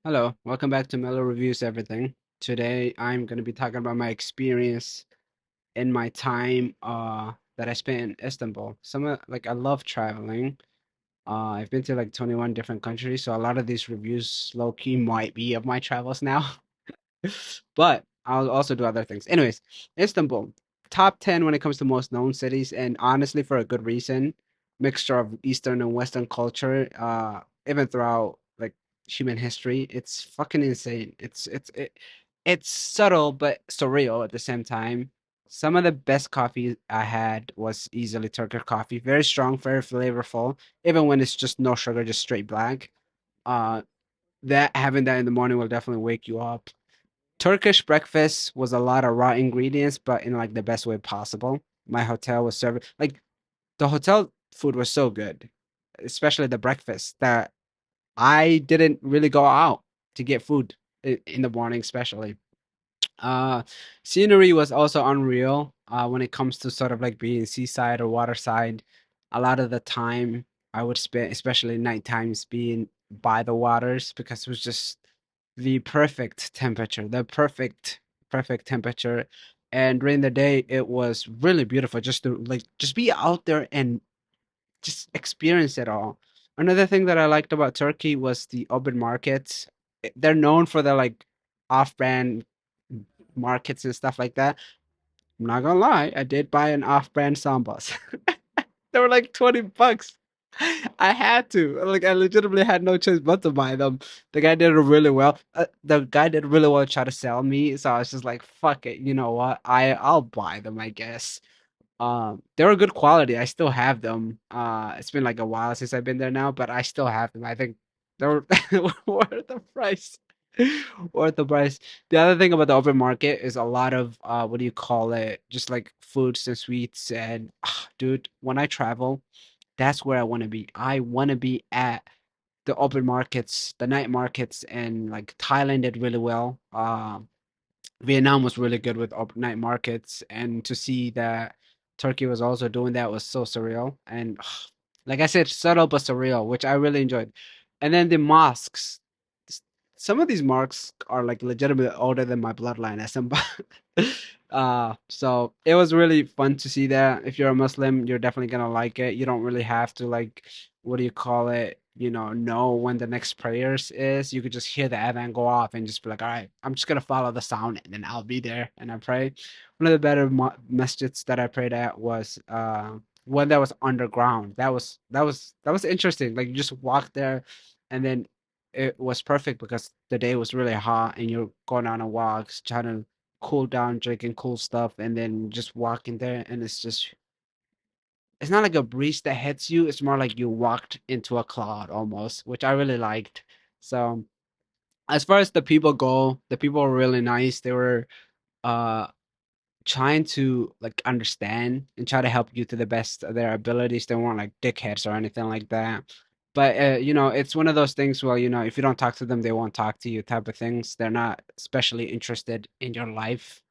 Hello, welcome back to Mellow Reviews Everything. Today I'm going to be talking about my experience in my time that I spent in Istanbul. Like I love traveling. I've been to like 21 different countries, so a lot of these reviews low key might be of my travels now. But I'll also do other things. Anyways, Istanbul, top 10 when it comes to most known cities, and honestly, for a good reason. Mixture of Eastern and Western culture, even throughout like human history. It's fucking insane. It's subtle but surreal at the same time. Some of the best coffee I had was easily Turkish coffee. Very strong, very flavorful, even when it's just no sugar, just straight black. Uh, that having that in the morning will definitely wake you up. Turkish breakfast was a lot of raw ingredients, but in like the best way possible. My hotel was serving like the hotel food was so good, especially the breakfast, that I didn't really go out to get food in the morning, especially. Uh, Scenery was also unreal. When it comes to sort of like being seaside or waterside, a lot of the time I would spend, especially night times, being by the waters because it was just the perfect temperature, the perfect temperature. And during the day, it was really beautiful just to like just be out there and just experience it all. Another thing that I liked about Turkey was the open markets. They're known for their like off-brand markets and stuff like that. I'm not gonna lie, I did buy an off-brand sambas. They were like 20 bucks. I had to. Like I legitimately had no choice but to buy them. The guy did it really well. The guy did really well to try to sell me, so I was just like, fuck it. You know what? I'll buy them, I guess. They were good quality. I still have them. It's been like a while since I've been there now, but I still have them. I think they were worth the price. Worth the price. The other thing about the open market is a lot of what do you call it? Just like foods and sweets and dude, when I travel, that's where I want to be. I want to be at the open markets, the night markets, and like Thailand did really well. Vietnam was really good with night markets, and to see that Turkey was also doing that was so surreal. And like I said, subtle but surreal, which I really enjoyed. And then the mosques. s- Some of these mosques are like legitimately older than my bloodline as some. So it was really fun to see that. If you're a Muslim, you're definitely gonna like it. You don't really have to like, what do you call it? Know when the next prayers is. You could just hear the adhan go off and just be like, all right, I'm just gonna follow the sound and then I'll be there and I pray. One of the better masjids that I prayed at was one that was underground. That was interesting. Like you just walk there, and then it was perfect because the day was really hot and you're going on a walk, trying to cool down, drinking cool stuff, and then just walking there, and it's not like a breeze that hits you. It's more like you walked into a cloud almost, which I really liked. So as far as the people go, the people were really nice. They were uh trying to like understand and try to help you to the best of their abilities. They weren't like dickheads or anything like that. But it's one of those things where if you don't talk to them, they won't talk to you type of things. They're not especially interested in your life.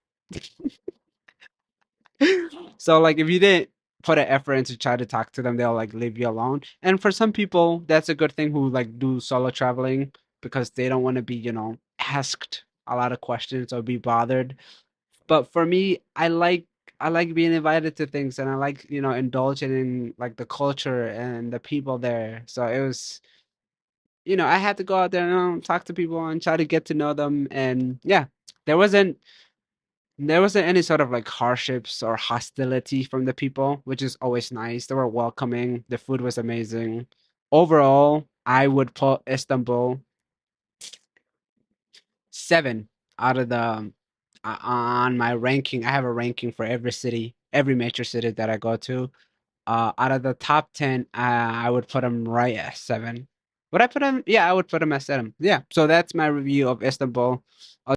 So like if you didn't put an effort into try to talk to them, they'll like leave you alone. And for some people, that's a good thing who like do solo traveling because they don't want to be, asked a lot of questions or be bothered. But for me, I like being invited to things and I like, indulging in like the culture and the people there. So it was, I had to go out there and talk to people and try to get to know them. And yeah, there wasn't there wasn't any sort of like hardships or hostility from the people, which is always nice. They were welcoming. The food was amazing. Overall, I would put Istanbul 7 out of the on my ranking. I have a ranking for every city, every major city that I go to. Out of the top 10, I would put them right at 7. Would I put them? Yeah, I would put them at 7. Yeah, so that's my review of Istanbul.